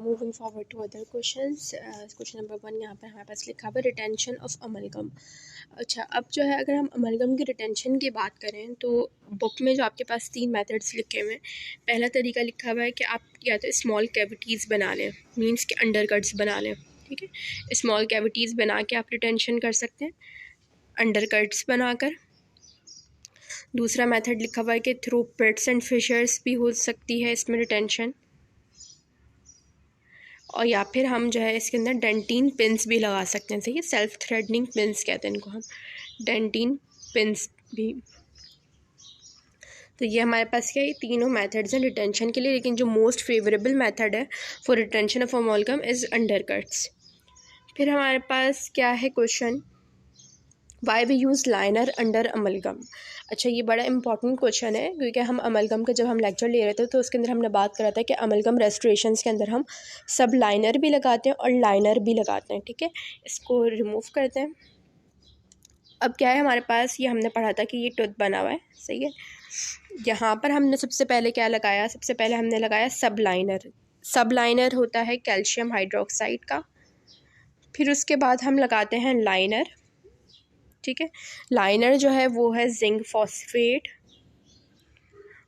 Moving forward to other questions. Question number 1 यहाँ पर हमारे पास लिखा हुआ है रिटेंशन ऑफ अमलगम। अच्छा, अब जो है अगर हम अमलगम की रिटेंशन की बात करें तो बुक में जो आपके पास 3 मेथड्स लिखे हुए हैं। पहला तरीका लिखा हुआ है कि आप या तो स्मॉल कैविटीज़ बना लें, मीन्स के अंडर कट्स बना लें, ठीक है। स्मॉल कैविटीज़ बना के आप रिटेंशन कर सकते हैं अंडर कट्स बनाकर। दूसरा मेथड लिखा हुआ है कि थ्रू पिट्स एंड फिशर्स भी हो सकती है इसमें रिटेंशन, और या फिर हम जो है इसके अंदर डेंटिन पिन्स भी लगा सकते हैं। सही है, सेल्फ थ्रेडनिंग पिन्स कहते हैं इनको हम, डेंटिन पिन्स भी। तो ये हमारे पास क्या है, ये तीनों मेथड्स हैं रिटेंशन के लिए, लेकिन जो मोस्ट फेवरेबल मेथड है for retention of amalgam is under cuts. फिर हमारे पास क्या है question, why we use liner under amalgam. अच्छा, ये बड़ा इंपॉर्टेंट क्वेश्चन है क्योंकि हम अमलगम का जब हम लेक्चर ले रहे थे तो उसके अंदर हमने बात करा था कि अमलगम रेस्टोरेशंस के अंदर हम सब लाइनर भी लगाते हैं और लाइनर भी लगाते हैं, ठीक है। इसको रिमूव करते हैं। अब क्या है हमारे पास, ये हमने पढ़ा था कि ये टूथ बना हुआ है, सही है। यहाँ पर हमने सबसे पहले क्या लगाया, सबसे पहले हमने लगाया सब लाइनर। सब लाइनर होता है कैल्शियम हाइड्रोक्साइड का। फिर उसके बाद हम लगाते हैं लाइनर, ठीक है। लाइनर जो है वो है जिंक फॉस्फेट,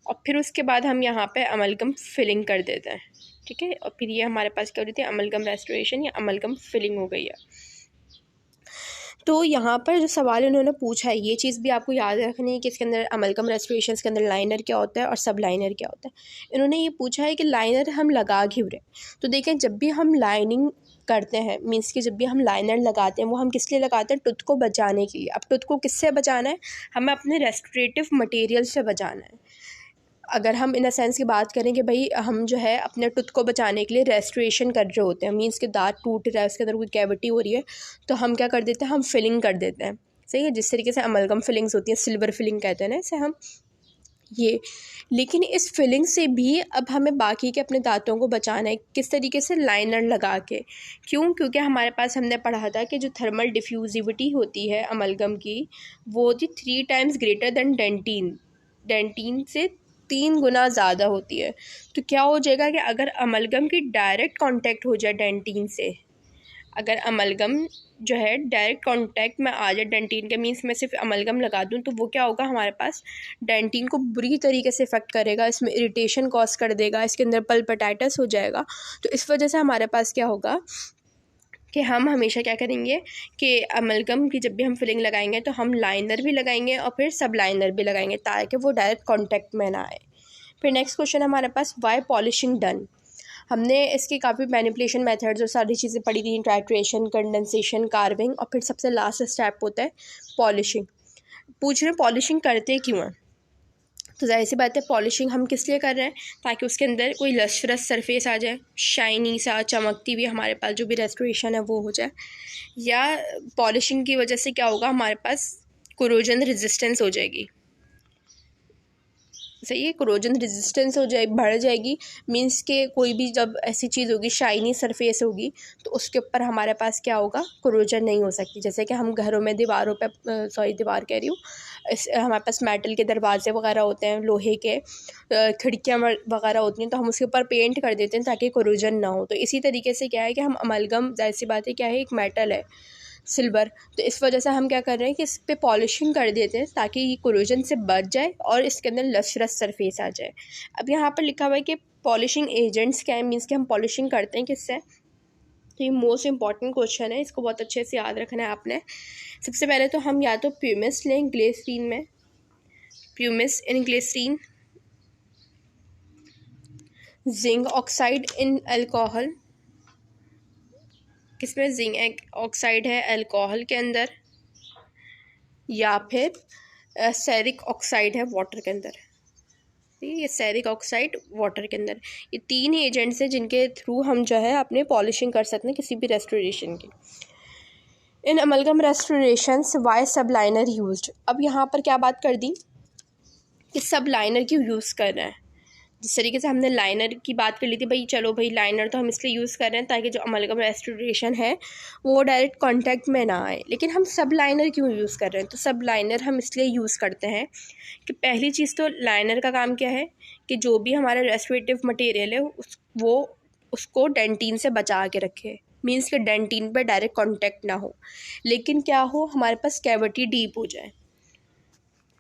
और फिर उसके बाद हम यहाँ पे अमलगम फिलिंग कर देते हैं, ठीक है। और फिर ये हमारे पास क्या हो रही थी, अमलगम रेस्टोरेशन या अमलगम फिलिंग हो गई है। तो यहाँ पर जो सवाल उन्होंने पूछा है, ये चीज़ भी आपको याद रखनी है कि इसके अंदर अमलगम रेस्टोरेशन के अंदर लाइनर क्या होता है और सब लाइनर क्या होता है। इन्होंने ये पूछा है कि लाइनर हम लगा क्यों रहे। तो देखें, जब भी हम लाइनिंग करते हैं, मीन्स कि जब भी हम लाइनर लगाते हैं वो हम किस लिए लगाते हैं, टूथ को बचाने के लिए। अब टूथ को किससे बचाना है, हमें अपने रेस्टोरेटिव मटेरियल से बचाना है। अगर हम इन अ सेंस की बात करें कि भाई हम जो है अपने टूथ को बचाने के लिए रेस्टोरेशन कर रहे होते हैं, मीन्स कि दांत टूट रहा है, उसके अंदर कोई कैविटी हो रही है, तो हम क्या कर देते हैं, हम फिलिंग कर देते हैं, सही है। जिस तरीके से अमलगम फिलिंग्स होती हैं, सिल्वर फिलिंग कहते हैं ना इसे हम, ये। लेकिन इस फिलिंग से भी अब हमें बाकी के अपने दांतों को बचाना है, किस तरीके से, लाइनर लगा के। क्यों, क्योंकि हमारे पास हमने पढ़ा था कि जो थर्मल डिफ्यूजिविटी होती है अमलगम की, वो होती 3 times greater than dentin. Dentin से 3 गुना ज़्यादा होती है। तो क्या हो जाएगा कि अगर अमलगम की डायरेक्ट कांटेक्ट हो जाए डेंटिन से, अगर अमलगम जो है डायरेक्ट कांटेक्ट में आ जाए डेंटिन के, मीन्स मैं सिर्फ अमलगम लगा दूं, तो वो क्या होगा, हमारे पास डेंटिन को बुरी तरीके से इफेक्ट करेगा, इसमें इरिटेशन कॉज कर देगा, इसके अंदर पल्पिटाइटिस हो जाएगा। तो इस वजह से हमारे पास क्या होगा कि हम हमेशा क्या करेंगे कि अमलगम की जब भी हम फिलिंग लगाएंगे तो हम लाइनर भी लगाएंगे और फिर सब लाइनर भी लगाएंगे, ताकि वो डायरेक्ट कांटेक्ट में ना आए। फिर नेक्स्ट क्वेश्चन हमारे पास, वाई पॉलिशिंग डन। हमने इसकी काफ़ी मैनिपुलेशन मेथड्स और सारी चीज़ें पढ़ी थी, टाइट्रेशन, कंडेंसेशन, कार्विंग, और फिर सबसे लास्ट स्टेप होता है पॉलिशिंग। पूछ रहे हैं पॉलिशिंग करते क्यों हैं, तो जाहिर सी बात है पॉलिशिंग हम किस लिए कर रहे हैं, ताकि उसके अंदर कोई लश्रस सरफेस आ जाए, शाइनी सा, चमकती हुई हमारे पास जो भी रेस्टोरेशन है वो हो जाए। या पॉलिशिंग की वजह से क्या होगा, हमारे पास कोरोजन रेजिस्टेंस हो जाएगी, सही है, कोरोजन रेजिस्टेंस हो जाए, बढ़ जाएगी। मींस के कोई भी जब ऐसी चीज़ होगी, शाइनी सरफेस होगी, तो उसके ऊपर हमारे पास क्या होगा, कोरोजन नहीं हो सकती। जैसे कि हम घरों में दीवारों पे, दीवार कह रही हूँ, हमारे पास मेटल के दरवाजे वगैरह होते हैं, लोहे के खिड़कियाँ वगैरह होती हैं, तो हम उसके ऊपर पेंट कर देते हैं ताकि कोरोजन ना हो। तो इसी तरीके से क्या है कि हम अमलगम, जाहिर सी बात है क्या है, एक मेटल है सिल्वर, तो इस वजह से हम क्या कर रहे हैं कि इस पर पॉलिशिंग कर देते हैं ताकि ये कोरोजन से बच जाए और इसके अंदर लशरस सरफेस आ जाए। अब यहाँ पर लिखा हुआ है कि पॉलिशिंग एजेंट्स क्या है, मीन्स कि हम पॉलिशिंग करते हैं किससे। तो ये मोस्ट इंपॉर्टेंट क्वेश्चन है, इसको बहुत अच्छे से याद रखना है आपने। सबसे पहले तो हम या तो प्यूमिस लें ग्लिसरीन में, प्यूमिस इन ग्लिसरीन, जिंक ऑक्साइड इन अल्कोहल, किसमें, जिंक ऑक्साइड है अल्कोहल के अंदर, या फिर सेरिक ऑक्साइड है वाटर के अंदर। ये सेरिक ऑक्साइड वाटर के अंदर, ये 3 एजेंट्स हैं जिनके थ्रू हम जो है अपने पॉलिशिंग कर सकते हैं किसी भी रेस्टोरेशन की। इन अमलगम रेस्टोरेशंस वाई सब लाइनर यूज्ड। अब यहाँ पर क्या बात कर दी कि सब लाइनर क्यों यूज़ कर रहे हैं। जिस तरीके से हमने लाइनर की बात कर ली थी, भाई चलो भाई लाइनर तो हम इसलिए यूज़ कर रहे हैं ताकि जो अमलगम रेस्टोरेशन है वो डायरेक्ट कांटेक्ट में ना आए, लेकिन हम सब लाइनर क्यों यूज़ कर रहे हैं। तो सब लाइनर हम इसलिए यूज़ करते हैं कि पहली चीज़ तो लाइनर का काम क्या है कि जो भी हमारा रेस्टोरेटिव मटेरियल है वो उसको डेंटिन से बचा के रखे, मीन्स कि डेंटिन पे डायरेक्ट कांटेक्ट ना हो, लेकिन क्या हो हमारे पास कैविटी डीप हो जाए।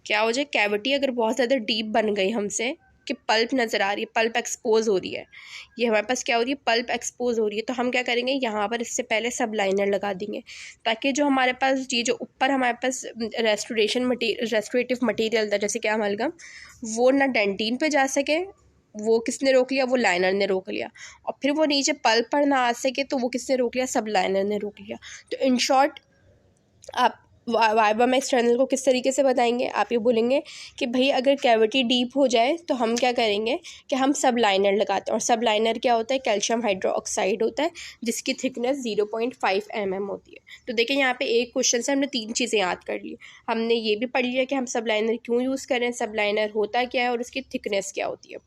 क्या हो जाए, कैविटी अगर बहुत ज़्यादा डीप बन गई हमसे कि पल्प नज़र आ रही है, पल्प एक्सपोज हो रही है, ये हमारे पास क्या हो रही है, पल्प एक्सपोज हो रही है, तो हम क्या करेंगे यहाँ पर इससे पहले सब लाइनर लगा देंगे, ताकि जो हमारे पास ये जो ऊपर हमारे पास रेस्टोरेटिव मटेरियल था जैसे कि अमलगम, वो ना डेंटिन पे जा सके, वो किसने रोक लिया, वो लाइनर ने रोक लिया, और फिर वो नीचे पल्प पर ना आ सके तो वो किसने रोक लिया, सब लाइनर ने रोक लिया। तो इन शॉर्ट आप वाइवा में एक्सटर्नल को किस तरीके से बताएंगे, आप ये बोलेंगे कि भाई अगर कैविटी डीप हो जाए तो हम क्या करेंगे कि हम सब लाइनर लगाते हैं, और सब लाइनर क्या होता है, कैल्शियम हाइड्रोक्साइड होता है, जिसकी थिकनेस 0.5 mm होती है। तो देखिए यहाँ पे एक क्वेश्चन से हमने 3 चीज़ें याद कर ली। हमने ये भी पढ़ लिया कि हम सब लाइनर क्यों यूज़ करें, सब लाइनर होता क्या है और उसकी थिकनेस क्या होती है।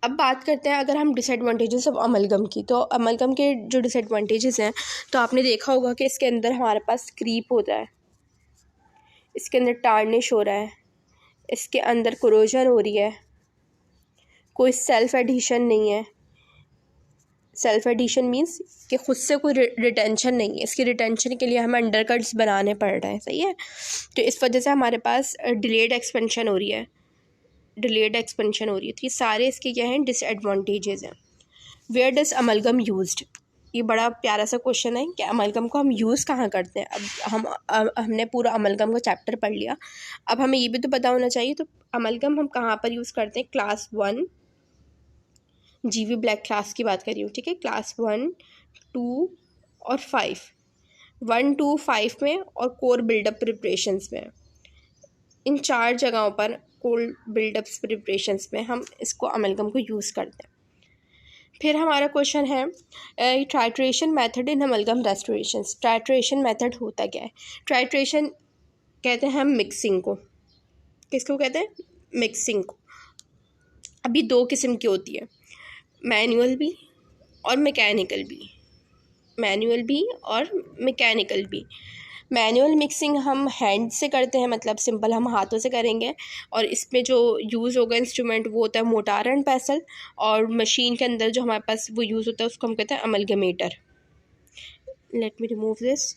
अब बात करते हैं अगर हम डिसएडवांटेजेस ऑफ अमलगम की, तो अमलगम के जो डिसएडवांटेजेस हैं, तो आपने देखा होगा कि इसके अंदर हमारे पास क्रीप होता है, इसके अंदर टार्निश हो रहा है, इसके अंदर कोरोजन हो रही है, कोई सेल्फ एडिशन नहीं है। सेल्फ एडिशन मीन्स कि खुद से कोई रिटेंशन नहीं है, इसकी रिटेंशन के लिए हमें अंडरकट्स बनाने पड़ रहे हैं, सही है। तो इस वजह से हमारे पास डिलेड एक्सपेंशन हो रही है, तो ये सारे इसके क्या हैं, डिसएडवांटेजेस हैं। वेयर डज अमलगम यूज्ड, ये बड़ा प्यारा सा क्वेश्चन है कि अमलगम को हम यूज़ कहाँ करते हैं। अब हमने पूरा अमलगम का चैप्टर पढ़ लिया, अब हमें ये भी तो पता होना चाहिए, तो अमलगम हम कहाँ पर यूज़ करते हैं। क्लास 1 जीवी ब्लैक क्लास की बात कर रही हूँ, ठीक है, क्लास 1, 2 और 5, 1, 2, 5 में, और कोर बिल्डअप प्रिपरेशंस में, इन 4 जगहों पर कोर बिल्डअप्स प्रिपरेशंस में हम इसको अमलगम को यूज़ करते हैं। फिर हमारा क्वेश्चन है titration method in amalgam restoration. Titration method होता क्या है। टाइट्रेशन कहते हैं हम मिक्सिंग को, किसको कहते हैं, मिक्सिंग को। अभी 2 किस्म की होती है, मैनुअल भी और मैकेनिकल भी, मैनुअल भी और मैकेनिकल भी। मैनुअल मिक्सिंग हम हैंड से करते हैं, मतलब सिंपल हम हाथों से करेंगे, और इसमें जो यूज़ होगा इंस्ट्रूमेंट वो होता है मोटार एंड पेसल, और मशीन के अंदर जो हमारे पास वो यूज़ होता है उसको हम कहते हैं amalgamator. Let me remove this.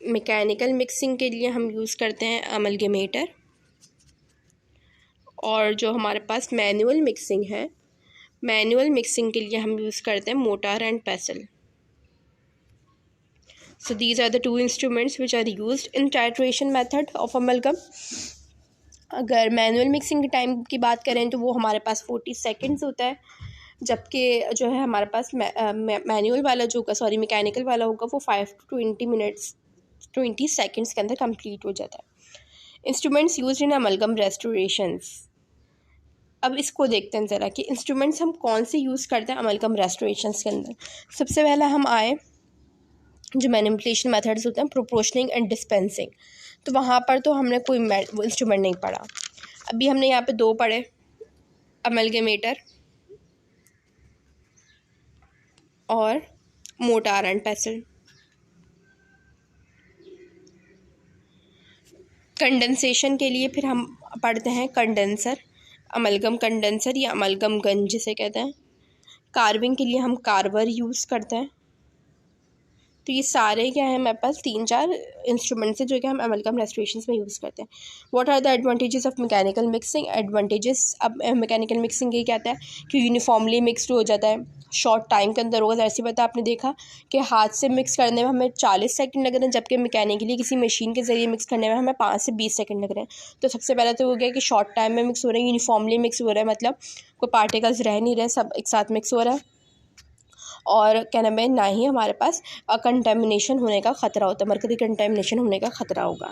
Mechanical mixing के लिए हम यूज़ करते हैं अमलगमेटर, और जो हमारे पास मैनुअल मिक्सिंग है, मैनुअल मिक्सिंग के लिए हम यूज़ करते हैं motor and पेसल। So these are the 2 instruments which are used in titration method of amalgam. अगर मैनुअल मिक्सिंग के टाइम की बात करें तो वो हमारे पास 40 सेकेंड्स होता है, जबकि जो है हमारे पास मैनुअल वाला जो होगा, सॉरी मैकेनिकल वाला होगा, वो 5 to 20 मिनट्स 20 सेकेंड्स के अंदर कंप्लीट हो जाता है। Instruments use in amalgam restorations. अब इसको देखते हैं ज़रा कि इंस्ट्रूमेंट्स हम कौन से यूज़ करते हैं अमलगम रेस्टोरेशंस के अंदर। सबसे पहला हम आए जो मैनिपुलेशन मेथड्स होते हैं, प्रोपोर्शनिंग एंड डिस्पेंसिंग, तो वहाँ पर तो हमने कोई इंस्ट्रूमेंट नहीं पढ़ा। अभी हमने यहाँ पे 2 पढ़े, अमलगमेटर और मोटार एंड पेसल। कंडेंसेशन के लिए फिर हम पढ़ते हैं कंडेंसर, अमलगम कंडेंसर या अमलगम गन जिसे कहते हैं। कार्विंग के लिए हम कार्वर यूज़ करते हैं। तो ये सारे क्या है हमारे पास 3-4 इंस्ट्रूमेंट्स हैं जो कि हम अमलगम रेस्टोरेशंस में यूज़ करते हैं। What are the advantages of mechanical mixing. Advantages, अब मैकेनिकल मिक्सिंग ये कहता है कि यूनिफॉर्मली मिक्सड हो जाता है, शॉर्ट टाइम के अंदर होगा। जैसे पता आपने देखा कि हाथ से मिक्स करने में हमें 40 सेकंड लग रहे हैं, जबकि मैकेनिकली किसी मशीन के ज़रिए मिक्स करने में हमें 5 से 20 सेकंड लग रहे हैं। तो सबसे पहले तो हो गया कि शॉर्ट टाइम में मिक्स हो रहे हैं, यूनिफॉर्मली मिक्स हो रहा है, मतलब कोई पार्टिकल्स रह नहीं रहे, सब एक साथ मिक्स हो रहा है। और क्या नाम है, ना ही हमारे पास कंटेमिनेशन होने का ख़तरा होता है, मरकरी कंटेमिनेशन होने का ख़तरा होगा।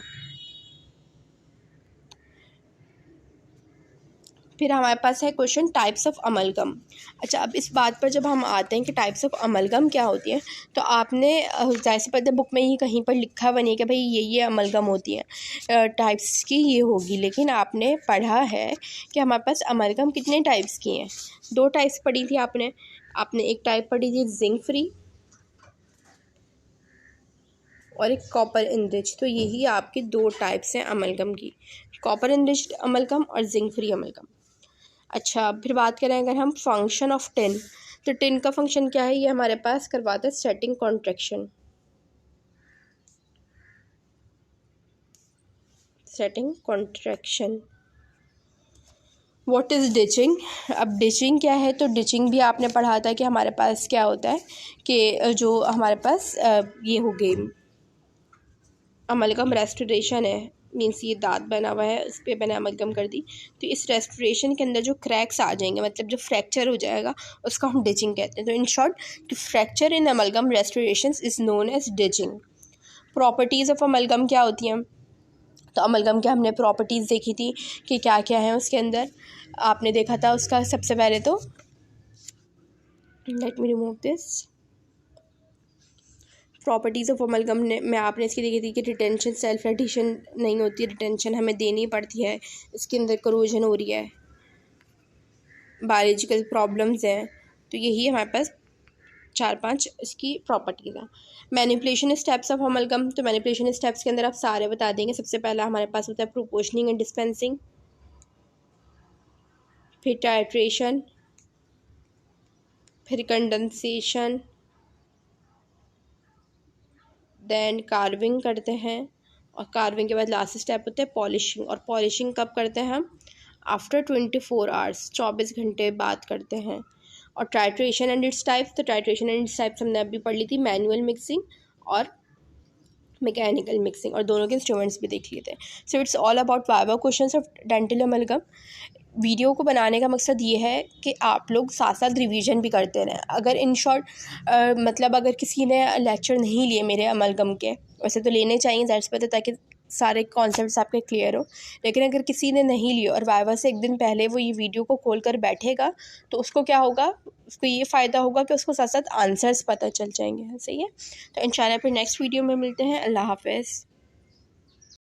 फिर हमारे पास है क्वेश्चन टाइप्स ऑफ अमलगम। अच्छा, अब इस बात पर जब हम आते हैं कि टाइप्स ऑफ अमलगम क्या होती है, तो आपने जाहिर सी बात है बुक में ही कहीं पर लिखा बनी कि भाई ये अमलगम होती है, टाइप्स की ये होगी, लेकिन आपने पढ़ा है कि हमारे पास अमलगम कितने टाइप्स की हैं। 2 टाइप्स पढ़ी थी आपने एक टाइप पढ़ी थी जिंक फ्री और एक कॉपर इनरिच। तो यही आपकी 2 टाइप्स हैं अमलगम की, कॉपर इनरिच्ड अमलगम और जिंक फ्री अमलगम। अच्छा, फिर बात करें अगर हम फंक्शन ऑफ टिन, तो टिन का फंक्शन क्या है, ये हमारे पास करवाता है setting contraction. Setting contraction. What is ditching? अब डिचिंग क्या है, तो डिचिंग भी आपने पढ़ा था कि हमारे पास क्या होता है कि जो हमारे पास ये हो गई अमलगम रेस्टोरेशन है, मीन्स ये दांत बना हुआ है उस पर मैंने अमलगम कर दी, तो इस रेस्टोरेशन के अंदर जो क्रैक्स आ जाएंगे, मतलब जो फ्रैक्चर हो जाएगा, उसको हम डिचिंग कहते हैं। तो इन शॉर्ट, कि fracture in amalgam restoration is known as ditching. Properties of amalgam क्या होती हैं, तो अमलगम के हमने प्रॉपर्टीज़ देखी थी कि क्या क्या है उसके अंदर, आपने देखा था उसका सबसे पहले तो, late me remove this. Properties of amalgam में आपने इसकी देखी थी कि रिटेंशन सेल्फ एडिशन नहीं होती, रिटेंशन हमें देनी पड़ती है, इसके अंदर करोजन हो रही है, बायोलॉजिकल प्रॉब्लम्स हैं, तो यही हमारे पास 4-5 इसकी प्रॉपर्टीज़ हैं। मैनिपुलेशन स्टेप्स ऑफ अमलगम, तो मैनिपुलेशन स्टेप्स के अंदर आप सारे बता देंगे। सबसे पहला हमारे पास होता है प्रोपोर्शनिंग एंड डिस्पेंसिंग, फिर टाइट्रेशन, फिर कंडेंसेशन, देन कार्विंग करते हैं, और कार्विंग के बाद लास्ट स्टेप होता है पॉलिशिंग। और पॉलिशिंग कब करते हैं हम? आफ्टर 24 आवर्स, 24 घंटे बाद करते हैं। और टाइट्रेशन एंड इट्स टाइप्स, तो टाइट्रेशन एंड इट्स टाइप्स हमने अभी पढ़ ली थी, मैनुअल मिक्सिंग और मैकेनिकल मिक्सिंग, और दोनों के इंस्ट्रूमेंट्स भी देख लिए थे। So it's all about viva questions of dental amalgam. Video को बनाने का मकसद ये है कि आप लोग साथ साथ रिवीजन भी करते रहें। अगर इन शॉर्ट मतलब अगर किसी ने लेक्चर नहीं लिए मेरे अमलगम के, वैसे तो लेने चाहिए ज़ाहिर सी बात है, ताकि सारे कॉन्सेप्ट्स आपके क्लियर हो, लेकिन अगर किसी ने नहीं लिए और वाइवा से एक दिन पहले वो ये वीडियो को खोल कर बैठेगा, तो उसको क्या होगा, उसको ये फ़ायदा होगा कि उसको साथ साथ आंसर्स पता चल जाएंगे। सही है, तो इंशाल्लाह फिर नेक्स्ट वीडियो में मिलते हैं। अल्लाह हाफ़िज़।